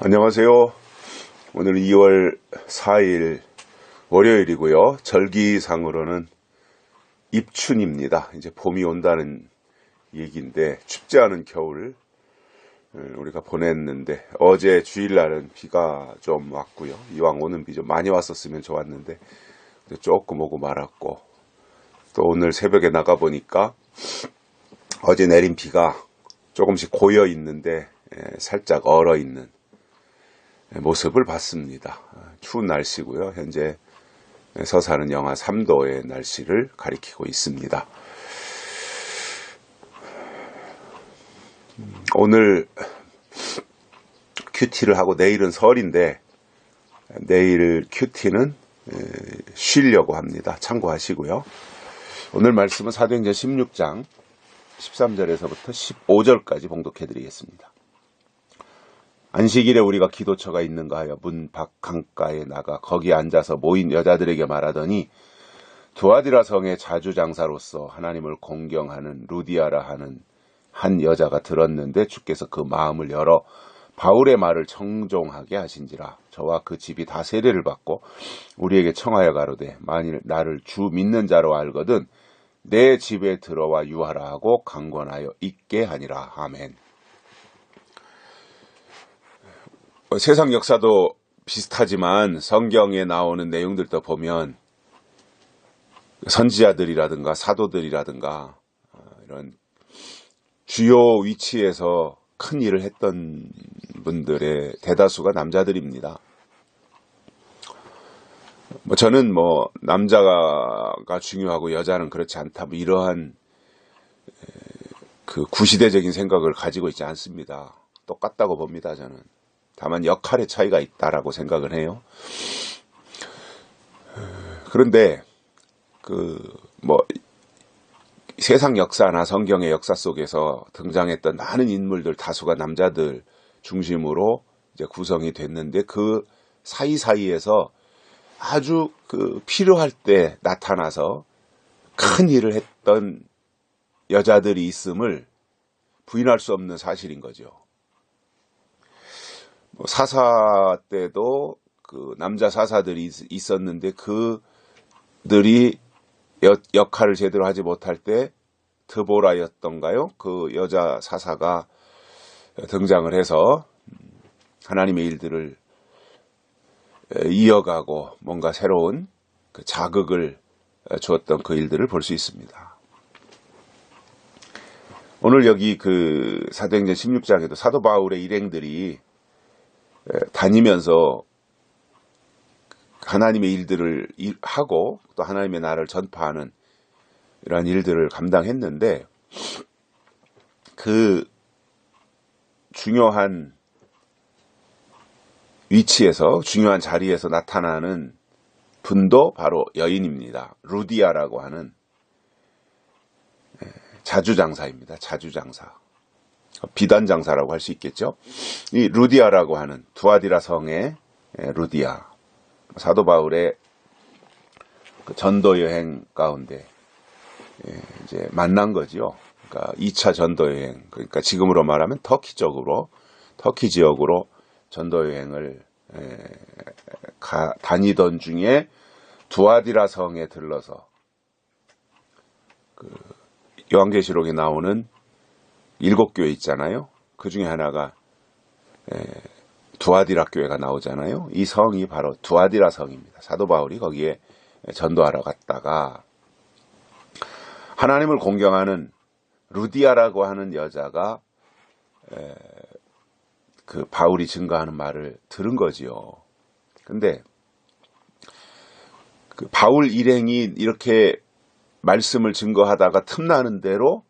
안녕하세요. 오늘 2월 4일 월요일이고요. 절기상으로는 입춘입니다. 이제 봄이 온다는 얘기인데 춥지 않은 겨울 우리가 보냈는데 어제 주일날은 비가 좀 왔고요. 이왕 오는 비 좀 많이 왔었으면 좋았는데 조금 오고 말았고, 또 오늘 새벽에 나가보니까 어제 내린 비가 조금씩 고여 있는데 살짝 얼어 있는 모습을 봤습니다. 추운 날씨고요. 현재 서산은 영하 3도의 날씨를 가리키고 있습니다. 오늘 큐티를 하고 내일은 설인데 내일 큐티는 쉬려고 합니다. 참고하시고요. 오늘 말씀은 사도행전 16장 13절에서부터 15절까지 봉독해 드리겠습니다. 안식일에 우리가 기도처가 있는가 하여 문 밖 강가에 나가 거기 앉아서 모인 여자들에게 말하더니, 두아디라 성의 자주장사로서 하나님을 공경하는 루디아라 하는 한 여자가 들었는데 주께서 그 마음을 열어 바울의 말을 청종하게 하신지라. 저와 그 집이 다 세례를 받고 우리에게 청하여 가로되, 만일 나를 주 믿는 자로 알거든 내 집에 들어와 유하라 하고 강권하여 있게 하니라. 아멘. 세상 역사도 비슷하지만 성경에 나오는 내용들도 보면 선지자들이라든가 사도들이라든가 이런 주요 위치에서 큰 일을 했던 분들의 대다수가 남자들입니다. 저는 남자가 중요하고 여자는 그렇지 않다, 이러한 그 구시대적인 생각을 가지고 있지 않습니다. 똑같다고 봅니다, 저는. 다만 역할의 차이가 있다라고 생각을 해요. 그런데 세상 역사나 성경의 역사 속에서 등장했던 많은 인물들 다수가 남자들 중심으로 이제 구성이 됐는데, 그 사이사이에서 아주 필요할 때 나타나서 큰 일을 했던 여자들이 있음을 부인할 수 없는 사실인 거죠. 사사 때도 남자 사사들이 있었는데 그들이 역할을 제대로 하지 못할 때 드보라였던가요? 그 여자 사사가 등장을 해서 하나님의 일들을 이어가고 뭔가 새로운 자극을 주었던 그 일들을 볼 수 있습니다. 오늘 여기 사도행전 16장에도 사도 바울의 일행들이 다니면서 하나님의 일들을 하고 또 하나님의 나라를 전파하는 이러한 일들을 감당했는데, 그 중요한 위치에서 중요한 자리에서 나타나는 분도 바로 여인입니다. 루디아라고 하는 자주장사입니다. 자주장사. 비단장사라고 할 수 있겠죠. 이 루디아라고 하는 두아디라 성의 루디아, 사도 바울의 전도 여행 가운데 이제 만난 거죠. 그러니까 2차 전도 여행, 그러니까 지금으로 말하면 터키 지역으로 전도 여행을 다니던 중에 두아디라 성에 들러서 요한계시록에 나오는 7교회 있잖아요. 그 중에 하나가 두아디라 교회가 나오잖아요. 이 성이 바로 두아디라 성입니다. 사도 바울이 거기에 전도하러 갔다가 하나님을 공경하는 루디아라고 하는 여자가 그 바울이 증거하는 말을 들은 거지요. 근데 그 바울 일행이 이렇게 말씀을 증거하다가 틈나는 대로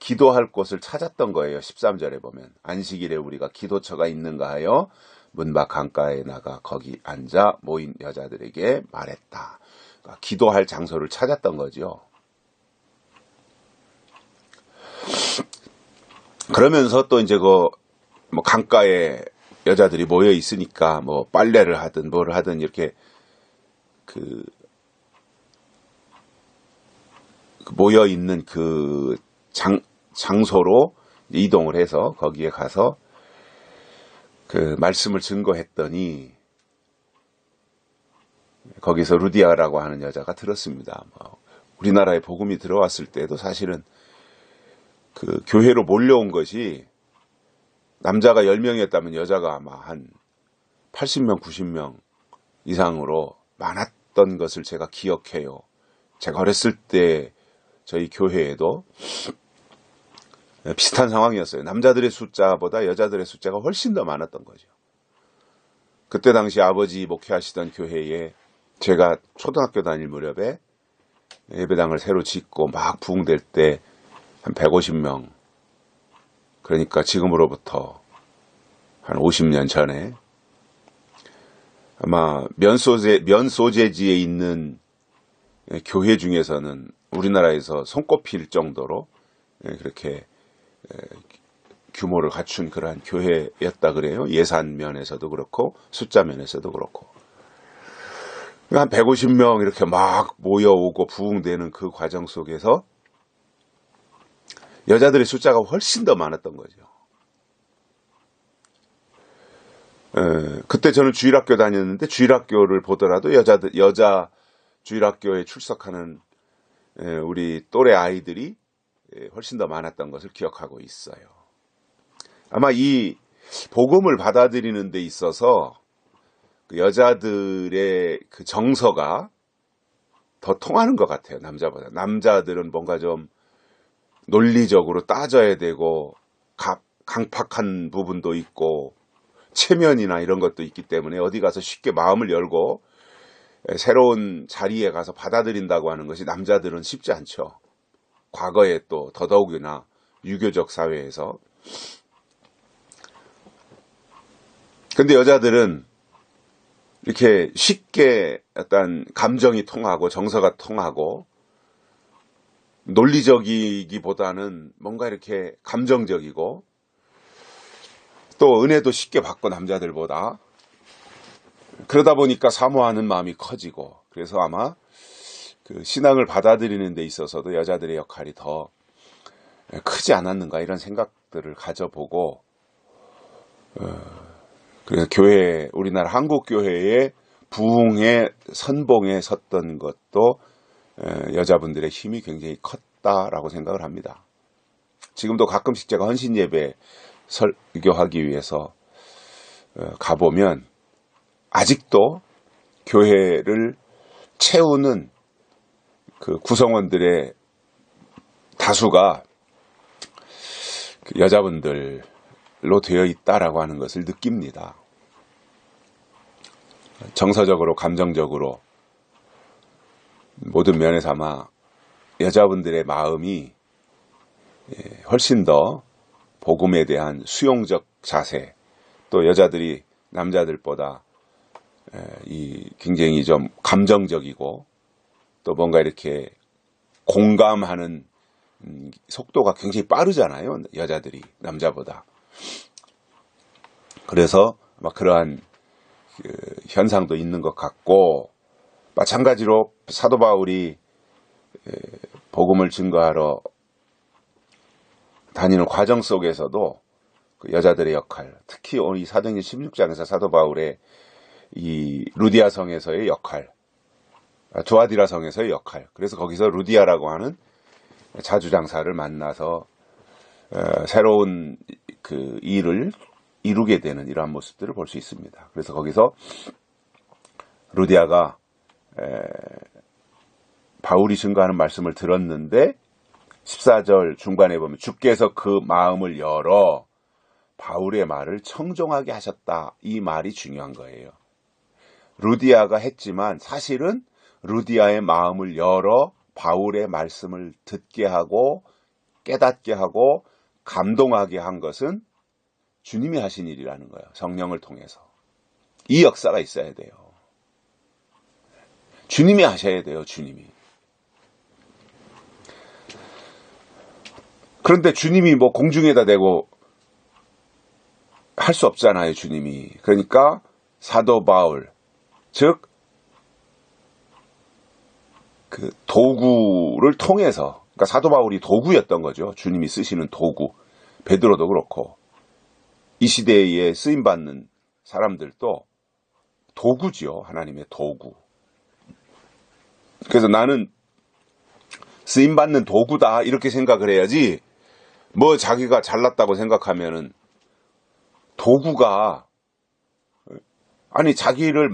기도할 곳을 찾았던 거예요. 13절에 보면 안식일에 우리가 기도처가 있는가 하여 문 밖 강가에 나가 거기 앉아 모인 여자들에게 말했다. 그러니까 기도할 장소를 찾았던 거죠. 그러면서 또 이제 강가에 여자들이 모여 있으니까 빨래를 하든 뭐를 하든 이렇게 모여 있는 장소로 이동을 해서 거기에 가서 그 말씀을 증거했더니 거기서 루디아라고 하는 여자가 들었습니다. 우리나라에 복음이 들어왔을 때도 사실은 그 교회로 몰려온 것이 남자가 10명이었다면 여자가 아마 한 80명, 90명 이상으로 많았던 것을 제가 기억해요. 제가 어렸을 때 저희 교회에도 비슷한 상황이었어요. 남자들의 숫자보다 여자들의 숫자가 훨씬 더 많았던 거죠. 그때 당시 아버지 목회하시던 교회에 제가 초등학교 다닐 무렵에 예배당을 새로 짓고 막 부흥될 때 한 150명, 그러니까 지금으로부터 한 50년 전에 아마 면소재지에 있는 교회 중에서는 우리나라에서 손꼽힐 정도로 그렇게 규모를 갖춘 그러한 교회였다 그래요. 예산 면에서도 그렇고 숫자 면에서도 그렇고. 한 150명 이렇게 막 모여오고 부흥되는 그 과정 속에서 여자들의 숫자가 훨씬 더 많았던 거죠. 그때 저는 주일학교 다녔는데 주일학교를 보더라도 여자 주일학교에 출석하는 우리 또래 아이들이 훨씬 더 많았던 것을 기억하고 있어요. 아마 이 복음을 받아들이는 데 있어서 그 여자들의 그 정서가 더 통하는 것 같아요. 남자보다. 남자들은 뭔가 좀 논리적으로 따져야 되고 강팍한 부분도 있고 체면이나 이런 것도 있기 때문에 어디 가서 쉽게 마음을 열고 새로운 자리에 가서 받아들인다고 하는 것이 남자들은 쉽지 않죠. 과거에 또 더더욱이나 유교적 사회에서. 근데 여자들은 이렇게 쉽게 어떤 감정이 통하고 정서가 통하고 논리적이기보다는 뭔가 이렇게 감정적이고 또 은혜도 쉽게 받고 남자들보다 그러다 보니까 사모하는 마음이 커지고 그래서 아마 그 신앙을 받아들이는 데 있어서도 여자들의 역할이 더 크지 않았는가 이런 생각들을 가져보고 그래서 우리나라 한국교회의 부흥의 선봉에 섰던 것도 여자분들의 힘이 굉장히 컸다라고 생각을 합니다. 지금도 가끔씩 제가 헌신 예배 설교하기 위해서 가보면 아직도 교회를 채우는 그 구성원들의 다수가 여자분들로 되어 있다라고 하는 것을 느낍니다. 정서적으로, 감정적으로 모든 면에서 아마 여자분들의 마음이 훨씬 더 복음에 대한 수용적 자세, 또 여자들이 남자들보다 굉장히 좀 감정적이고 또 뭔가 이렇게 공감하는 속도가 굉장히 빠르잖아요. 여자들이 남자보다. 그래서 막 그러한 현상도 있는 것 같고 마찬가지로 사도 바울이 복음을 증거하러 다니는 과정 속에서도 그 여자들의 역할, 특히 이 사도행전 16장에서 사도 바울의 이 루디아 성에서의 역할, 두아디라 성에서의 역할, 그래서 거기서 루디아라고 하는 자주장사를 만나서 새로운 그 일을 이루게 되는 이러한 모습들을 볼 수 있습니다. 그래서 거기서 루디아가 바울이 증거하는 말씀을 들었는데 14절 중간에 보면 주께서 그 마음을 열어 바울의 말을 청종하게 하셨다. 이 말이 중요한 거예요. 루디아가 했지만 사실은 루디아의 마음을 열어 바울의 말씀을 듣게 하고 깨닫게 하고 감동하게 한 것은 주님이 하신 일이라는 거예요. 성령을 통해서. 이 역사가 있어야 돼요. 주님이 하셔야 돼요. 주님이. 그런데 주님이 뭐 공중에다 대고 할 수 없잖아요. 주님이. 그러니까 사도 바울, 즉 그 도구를 통해서, 그러니까 사도 바울이 도구였던 거죠. 주님이 쓰시는 도구. 베드로도 그렇고. 이 시대에 쓰임받는 사람들도 도구지요. 하나님의 도구. 그래서 나는 쓰임받는 도구다 이렇게 생각을 해야지, 뭐 자기가 잘났다고 생각하면은 도구가, 아니 자기를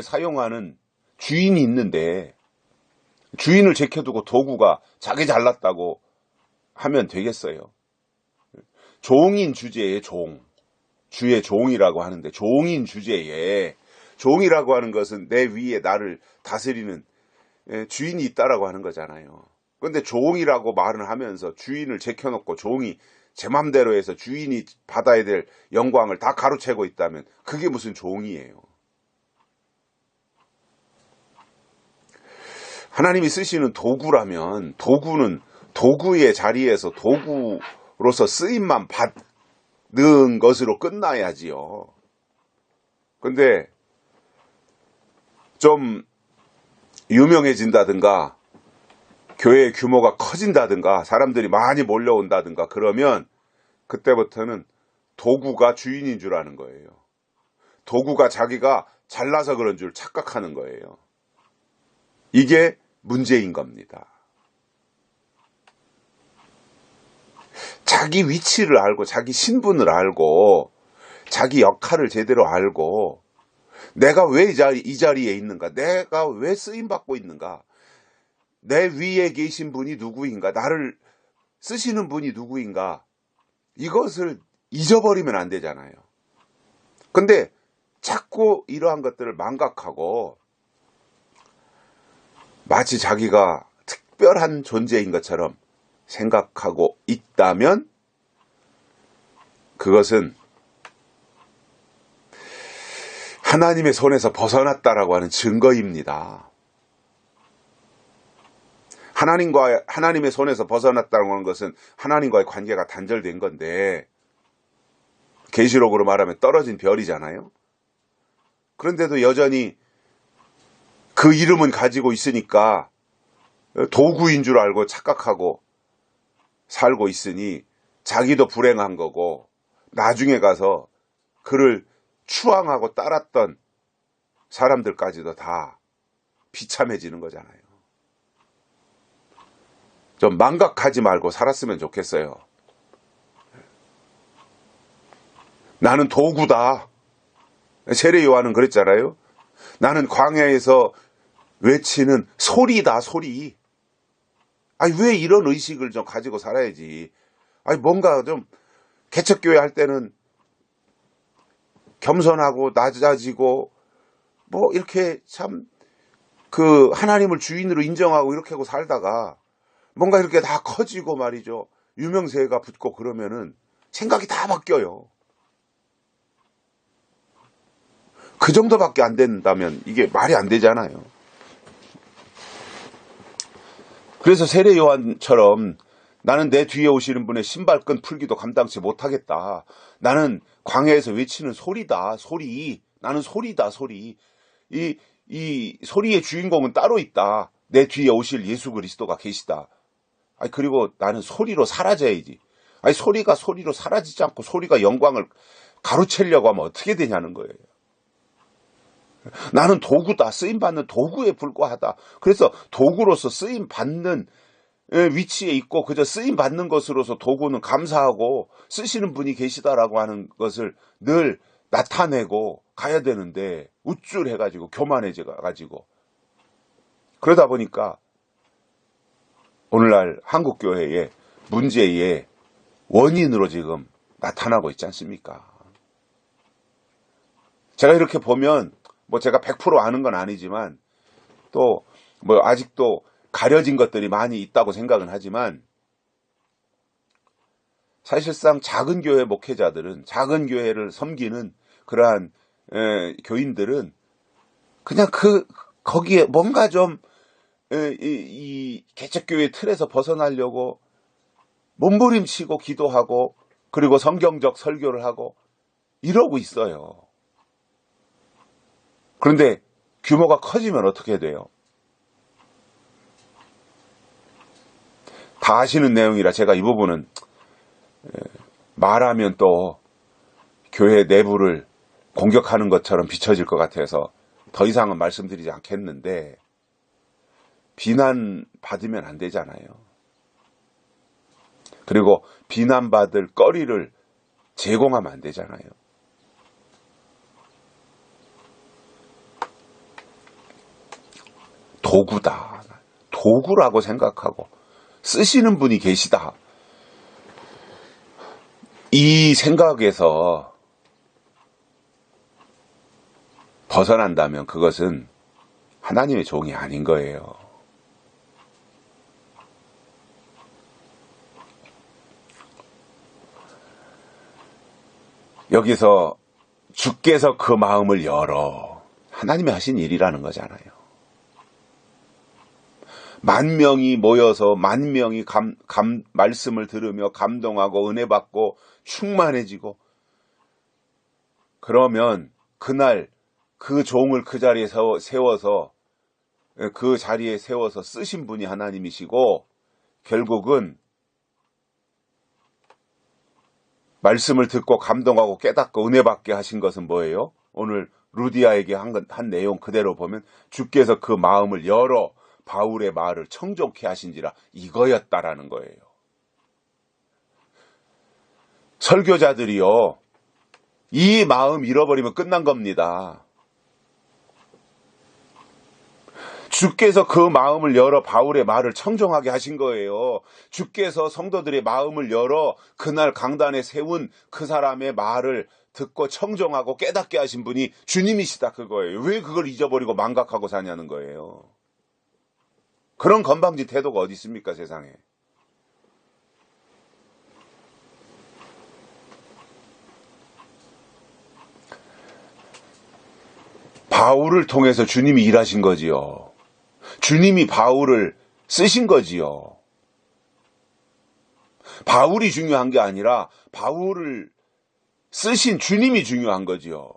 사용하는 주인이 있는데 주인을 제껴두고 도구가 자기 잘났다고 하면 되겠어요? 종인 주제에 주의 종이라고 하는데, 종인 주제에, 종이라고 하는 것은 내 위에 나를 다스리는 주인이 있다라고 하는 거잖아요. 그런데 종이라고 말을 하면서 주인을 제껴놓고 종이 제 맘대로 해서 주인이 받아야 될 영광을 다 가로채고 있다면 그게 무슨 종이에요? 하나님이 쓰시는 도구라면 도구는 도구의 자리에서 도구로서 쓰임만 받는 것으로 끝나야지요. 근데 좀 유명해진다든가 교회의 규모가 커진다든가 사람들이 많이 몰려온다든가 그러면 그때부터는 도구가 주인인 줄 아는 거예요. 도구가 자기가 잘나서 그런 줄 착각하는 거예요. 이게 문제인 겁니다. 자기 위치를 알고 자기 신분을 알고 자기 역할을 제대로 알고 내가 왜 이 자리에 있는가, 내가 왜 쓰임받고 있는가, 내 위에 계신 분이 누구인가, 나를 쓰시는 분이 누구인가, 이것을 잊어버리면 안 되잖아요. 근데 자꾸 이러한 것들을 망각하고 마치 자기가 특별한 존재인 것처럼 생각하고 있다면 그것은 하나님의 손에서 벗어났다라고 하는 증거입니다. 하나님의 손에서 벗어났다고 하는 것은 하나님과의 관계가 단절된 건데, 계시록으로 말하면 떨어진 별이잖아요. 그런데도 여전히 그 이름은 가지고 있으니까 도구인 줄 알고 착각하고 살고 있으니 자기도 불행한 거고, 나중에 가서 그를 추앙하고 따랐던 사람들까지도 다 비참해지는 거잖아요. 좀 망각하지 말고 살았으면 좋겠어요. 나는 도구다. 세례 요한은 그랬잖아요. 나는 광야에서 외치는 소리다, 소리. 아니, 왜 이런 의식을 좀 가지고 살아야지. 아니, 뭔가 좀 개척교회 할 때는 겸손하고 낮아지고 뭐 이렇게 참 그 하나님을 주인으로 인정하고 이렇게 하고 살다가 뭔가 이렇게 다 커지고 말이죠. 유명세가 붙고 그러면은 생각이 다 바뀌어요. 그 정도밖에 안 된다면 이게 말이 안 되잖아요. 그래서 세례 요한처럼 나는 내 뒤에 오시는 분의 신발끈 풀기도 감당치 못하겠다. 나는 광야에서 외치는 소리다, 소리. 나는 소리다, 소리. 이 소리의 주인공은 따로 있다. 내 뒤에 오실 예수 그리스도가 계시다. 아니, 그리고 나는 소리로 사라져야지. 아니, 소리가 소리로 사라지지 않고 소리가 영광을 가로채려고 하면 어떻게 되냐는 거예요. 나는 도구다. 쓰임받는 도구에 불과하다. 그래서 도구로서 쓰임받는 위치에 있고 그저 쓰임받는 것으로서 도구는 감사하고 쓰시는 분이 계시다라고 하는 것을 늘 나타내고 가야 되는데 우쭐해가지고 교만해져가지고 그러다 보니까 오늘날 한국교회의 문제의 원인으로 지금 나타나고 있지 않습니까? 제가 이렇게 보면 뭐 제가 100% 아는 건 아니지만 또 뭐 아직도 가려진 것들이 많이 있다고 생각은 하지만 사실상 작은 교회 목회자들은, 작은 교회를 섬기는 그러한 교인들은 그냥 거기에 뭔가 좀 이 개척교회 틀에서 벗어나려고 몸부림치고 기도하고 그리고 성경적 설교를 하고 이러고 있어요. 그런데 규모가 커지면 어떻게 돼요? 다 아시는 내용이라 제가 이 부분은 말하면 또 교회 내부를 공격하는 것처럼 비춰질 것 같아서 더 이상은 말씀드리지 않겠는데, 비난받으면 안 되잖아요. 그리고 비난받을 거리를 제공하면 안 되잖아요. 도구다. 도구라고 생각하고 쓰시는 분이 계시다. 이 생각에서 벗어난다면 그것은 하나님의 종이 아닌 거예요. 여기서 주께서 그 마음을 열어, 하나님이 하신 일이라는 거잖아요. 만 명이 모여서 만 명이 말씀을 들으며 감동하고 은혜 받고 충만해지고, 그러면 그날 그 종을 그 자리에 세워서 그 자리에 세워서 쓰신 분이 하나님이시고, 결국은 말씀을 듣고 감동하고 깨닫고 은혜 받게 하신 것은 뭐예요? 오늘 루디아에게 한 내용 그대로 보면 주께서 그 마음을 열어 바울의 말을 청종케 하신지라, 이거였다라는 거예요. 설교자들이요, 이 마음 잃어버리면 끝난 겁니다. 주께서 그 마음을 열어 바울의 말을 청종하게 하신 거예요. 주께서 성도들의 마음을 열어 그날 강단에 세운 그 사람의 말을 듣고 청종하고 깨닫게 하신 분이 주님이시다, 그거예요. 왜 그걸 잊어버리고 망각하고 사냐는 거예요. 그런 건방진 태도가 어디 있습니까, 세상에. 바울을 통해서 주님이 일하신 거지요. 주님이 바울을 쓰신 거지요. 바울이 중요한 게 아니라 바울을 쓰신 주님이 중요한 거지요.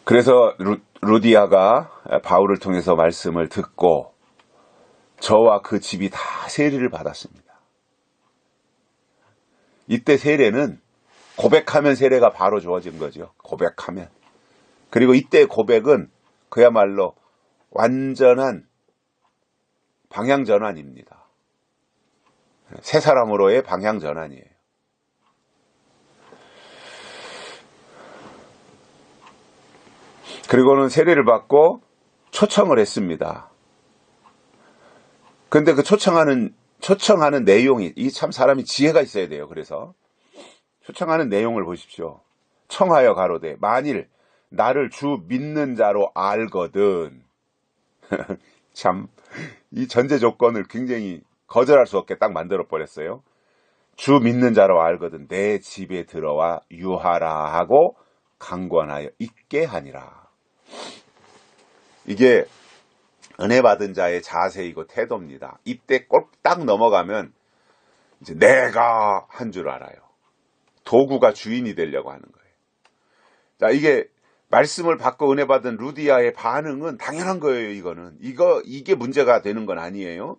그래서 루디아가 바울을 통해서 말씀을 듣고 저와 그 집이 다 세례를 받았습니다. 이때 세례는 고백하면 세례가 바로 주어진 거죠. 고백하면. 그리고 이때 고백은 그야말로 완전한 방향전환입니다. 새 사람으로의 방향전환이에요. 그리고는 세례를 받고 초청을 했습니다. 근데 그 초청하는 내용이, 이 참 사람이 지혜가 있어야 돼요. 그래서 초청하는 내용을 보십시오. 청하여 가로되 만일 나를 주 믿는 자로 알거든. 참 이 전제 조건을 굉장히 거절할 수 없게 딱 만들어 버렸어요. 주 믿는 자로 알거든 내 집에 들어와 유하라 하고 강권하여 있게 하니라. 이게 은혜 받은 자의 자세이고 태도입니다. 이때 꼭 딱 넘어가면 이제 내가 한 줄 알아요. 도구가 주인이 되려고 하는 거예요. 자, 이게 말씀을 받고 은혜 받은 루디아의 반응은 당연한 거예요. 이게 문제가 되는 건 아니에요.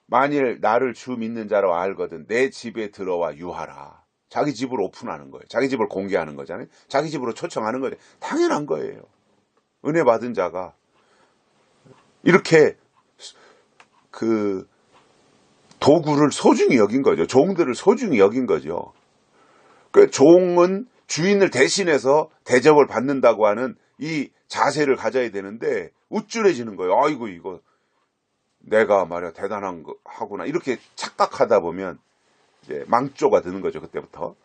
만일 나를 주 믿는 자로 알거든 내 집에 들어와 유하라. 자기 집을 오픈하는 거예요. 자기 집을 공개하는 거잖아요. 자기 집으로 초청하는 거예요. 당연한 거예요. 은혜 받은 자가 이렇게 그 도구를 소중히 여긴 거죠. 종들을 소중히 여긴 거죠. 그 종은 주인을 대신해서 대접을 받는다고 하는 이 자세를 가져야 되는데 우쭐해지는 거예요. 아이고 이거 내가 말이야 대단한 거 하구나 이렇게 착각하다 보면 이제 망조가 드는 거죠. 그때부터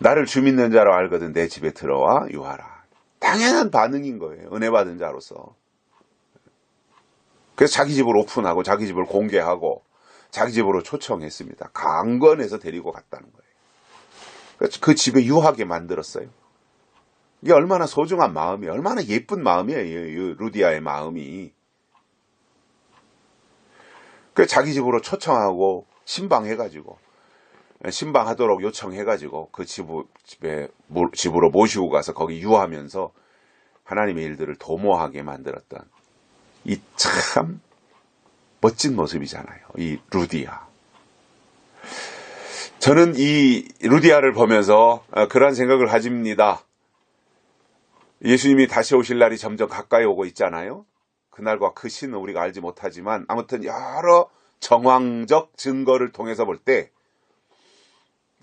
나를 주 믿는 자로 알거든 내 집에 들어와 유하라. 당연한 반응인 거예요. 은혜 받은 자로서. 그래서 자기 집을 오픈하고 자기 집을 공개하고 자기 집으로 초청했습니다. 강권해서 데리고 갔다는 거예요. 그래서 그 집에 유하게 만들었어요. 이게 얼마나 소중한 마음이에요. 얼마나 예쁜 마음이에요. 루디아의 마음이. 그래서 자기 집으로 초청하고 신방해가지고 신방하도록 요청해가지고 그 집으로 모시고 가서 거기 유하면서 하나님의 일들을 도모하게 만들었던 이 참 멋진 모습이잖아요. 이 루디아. 저는 이 루디아를 보면서 그런 생각을 가집니다. 예수님이 다시 오실 날이 점점 가까이 오고 있잖아요. 그날과 그 시는 우리가 알지 못하지만 아무튼 여러 정황적 증거를 통해서 볼 때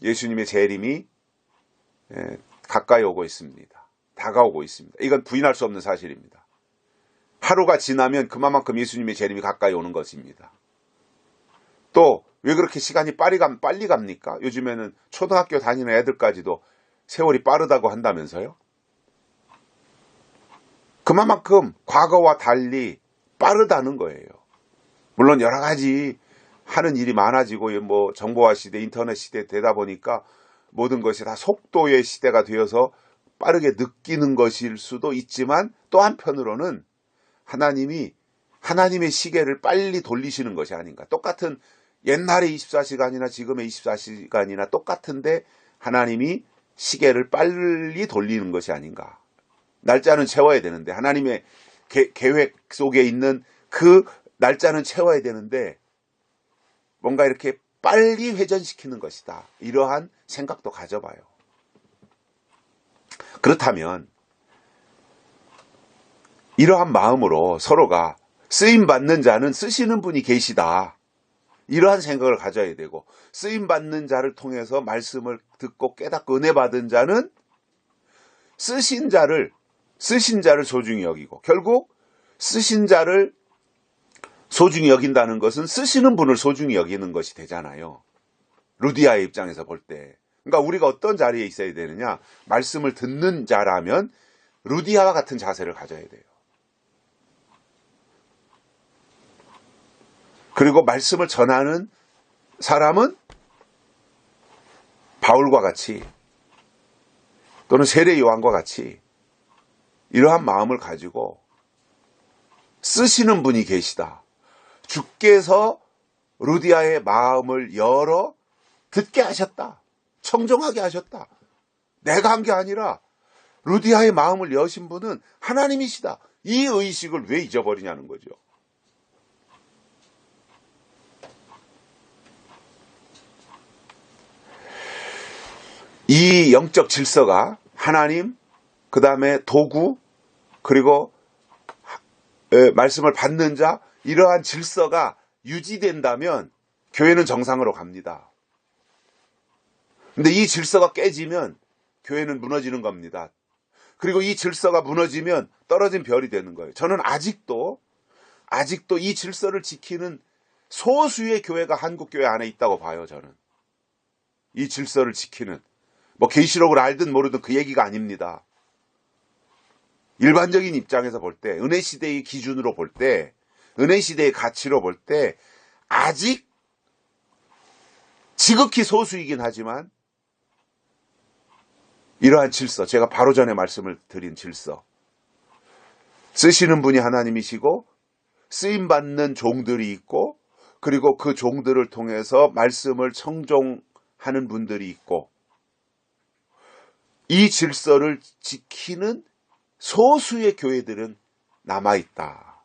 예수님의 재림이 가까이 오고 있습니다. 다가오고 있습니다. 이건 부인할 수 없는 사실입니다. 하루가 지나면 그만큼 예수님의 재림이 가까이 오는 것입니다. 또 왜 그렇게 시간이 빨리 갑니까? 요즘에는 초등학교 다니는 애들까지도 세월이 빠르다고 한다면서요? 그만큼 과거와 달리 빠르다는 거예요. 물론 여러 가지 하는 일이 많아지고 뭐 정보화 시대, 인터넷 시대 되다 보니까 모든 것이 다 속도의 시대가 되어서 빠르게 느끼는 것일 수도 있지만 또 한편으로는 하나님의 시계를 빨리 돌리시는 것이 아닌가. 똑같은 옛날의 24시간이나 지금의 24시간이나 똑같은데 하나님이 시계를 빨리 돌리는 것이 아닌가. 날짜는 채워야 되는데 하나님의 계획 속에 있는 그 날짜는 채워야 되는데 뭔가 이렇게 빨리 회전시키는 것이다. 이러한 생각도 가져봐요. 그렇다면 이러한 마음으로 서로가 쓰임받는 자는 쓰시는 분이 계시다. 이러한 생각을 가져야 되고 쓰임받는 자를 통해서 말씀을 듣고 깨닫고 은혜 받은 자는 쓰신 자를 소중히 여기고 결국 쓰신 자를 소중히 여긴다는 것은 쓰시는 분을 소중히 여기는 것이 되잖아요. 루디아의 입장에서 볼 때. 그러니까 우리가 어떤 자리에 있어야 되느냐. 말씀을 듣는 자라면 루디아와 같은 자세를 가져야 돼요. 그리고 말씀을 전하는 사람은 바울과 같이 또는 세례 요한과 같이 이러한 마음을 가지고 쓰시는 분이 계시다. 주께서 루디아의 마음을 열어 듣게 하셨다. 청종하게 하셨다. 내가 한 게 아니라 루디아의 마음을 여신 분은 하나님이시다. 이 의식을 왜 잊어버리냐는 거죠. 이 영적 질서가 하나님, 그 다음에 도구, 그리고 말씀을 받는 자, 이러한 질서가 유지된다면 교회는 정상으로 갑니다. 근데 이 질서가 깨지면 교회는 무너지는 겁니다. 그리고 이 질서가 무너지면 떨어진 별이 되는 거예요. 저는 아직도 이 질서를 지키는 소수의 교회가 한국 교회 안에 있다고 봐요. 저는 이 질서를 지키는 뭐 계시록을 알든 모르든 그 얘기가 아닙니다. 일반적인 입장에서 볼 때, 은혜 시대의 기준으로 볼 때, 은혜 시대의 가치로 볼 때 아직 지극히 소수이긴 하지만 이러한 질서, 제가 바로 전에 말씀을 드린 질서, 쓰시는 분이 하나님이시고 쓰임받는 종들이 있고 그리고 그 종들을 통해서 말씀을 청종하는 분들이 있고 이 질서를 지키는 소수의 교회들은 남아있다.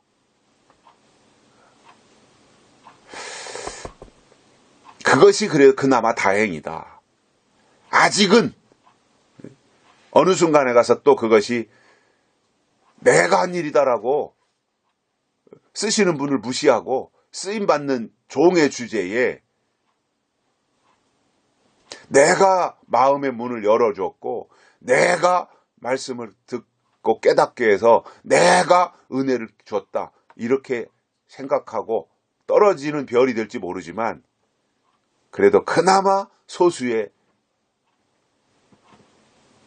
그것이 그나마 다행이다. 아직은 어느 순간에 가서 또 그것이 내가 한 일이다라고 쓰시는 분을 무시하고 쓰임받는 종의 주제에 내가 마음의 문을 열어줬고 내가 말씀을 듣고 깨닫게 해서 내가 은혜를 줬다. 이렇게 생각하고 떨어지는 별이 될지 모르지만 그래도 그나마 소수의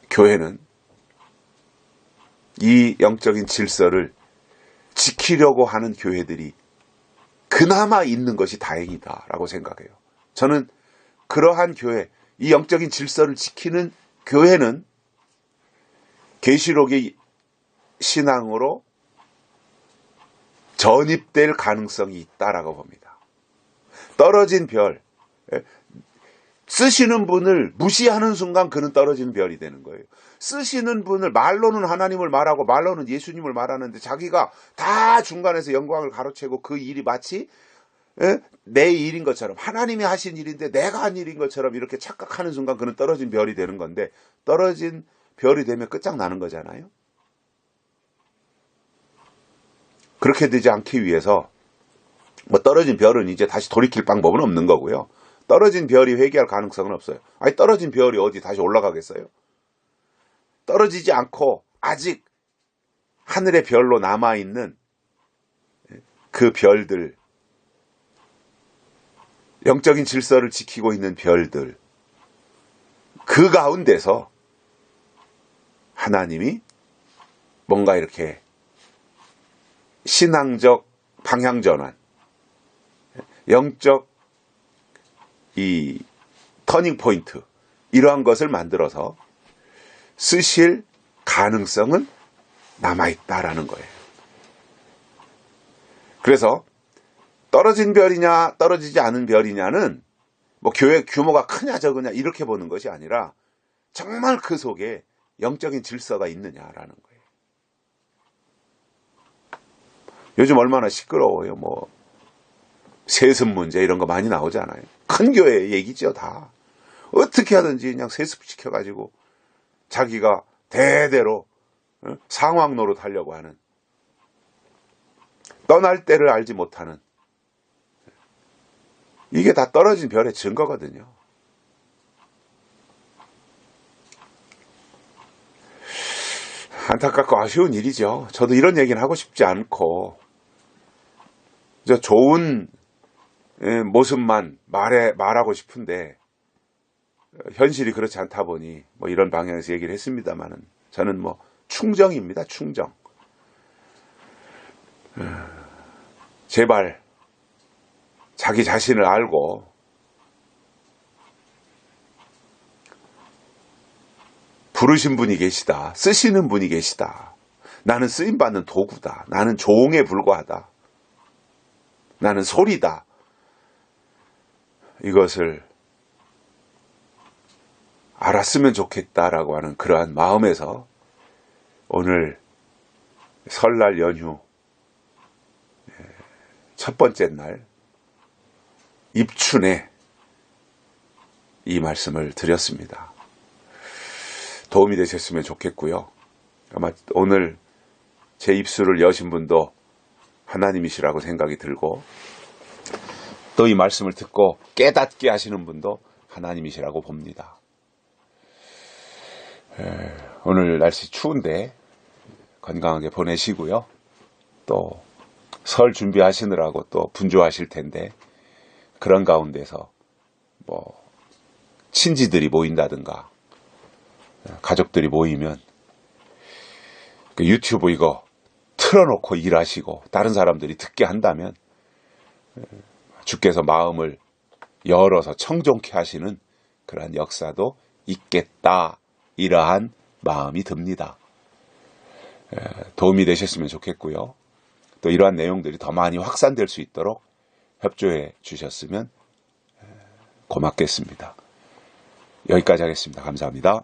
교회는 이 영적인 질서를 지키려고 하는 교회들이 그나마 있는 것이 다행이다라고 생각해요. 저는 그러한 교회, 이 영적인 질서를 지키는 교회는 계시록의 신앙으로 전입될 가능성이 있다라고 봅니다. 떨어진 별, 쓰시는 분을 무시하는 순간 그는 떨어지는 별이 되는 거예요. 쓰시는 분을 말로는 하나님을 말하고 말로는 예수님을 말하는데 자기가 다 중간에서 영광을 가로채고 그 일이 마치 내 일인 것처럼 하나님이 하신 일인데 내가 한 일인 것처럼 이렇게 착각하는 순간 그는 떨어진 별이 되는 건데 떨어진 별이 되면 끝장나는 거잖아요. 그렇게 되지 않기 위해서 뭐 떨어진 별은 이제 다시 돌이킬 방법은 없는 거고요. 떨어진 별이 회개할 가능성은 없어요. 아니 떨어진 별이 어디 다시 올라가겠어요? 떨어지지 않고 아직 하늘의 별로 남아있는 그 별들, 영적인 질서를 지키고 있는 별들, 그 가운데서 하나님이 뭔가 이렇게 신앙적 방향전환, 영적 이 터닝 포인트, 이러한 것을 만들어서 쓰실 가능성은 남아있다라는 거예요. 그래서 떨어진 별이냐 떨어지지 않은 별이냐는 뭐 교회 규모가 크냐 적으냐 이렇게 보는 것이 아니라 정말 그 속에 영적인 질서가 있느냐라는 거예요. 요즘 얼마나 시끄러워요. 뭐 세습 문제 이런 거 많이 나오잖아요. 큰 교회 얘기죠. 다 어떻게 하든지 그냥 세습시켜가지고 자기가 대대로 상황 노릇하려고 하는, 떠날 때를 알지 못하는, 이게 다 떨어진 별의 증거거든요. 안타깝고 아쉬운 일이죠. 저도 이런 얘기는 하고 싶지 않고 좋은 모습만 말하고 싶은데 현실이 그렇지 않다 보니 뭐 이런 방향에서 얘기를 했습니다만은 저는 뭐 충정입니다. 충정. 제발 자기 자신을 알고 부르신 분이 계시다. 쓰시는 분이 계시다. 나는 쓰임받는 도구다. 나는 종에 불과하다. 나는 소리다. 이것을 알았으면 좋겠다라고 하는 그러한 마음에서 오늘 설날 연휴 첫 번째 날 입춘에 이 말씀을 드렸습니다. 도움이 되셨으면 좋겠고요. 아마 오늘 제 입술을 여신 분도 하나님이시라고 생각이 들고 또 이 말씀을 듣고 깨닫게 하시는 분도 하나님이시라고 봅니다. 오늘 날씨 추운데 건강하게 보내시고요. 또 설 준비하시느라고 또 분주하실 텐데 그런 가운데서 뭐 친지들이 모인다든가 가족들이 모이면 그 유튜브 이거 틀어놓고 일하시고 다른 사람들이 듣게 한다면 주께서 마음을 열어서 청종케 하시는 그러한 역사도 있겠다, 이러한 마음이 듭니다. 도움이 되셨으면 좋겠고요. 또 이러한 내용들이 더 많이 확산될 수 있도록 협조해 주셨으면 고맙겠습니다. 여기까지 하겠습니다. 감사합니다.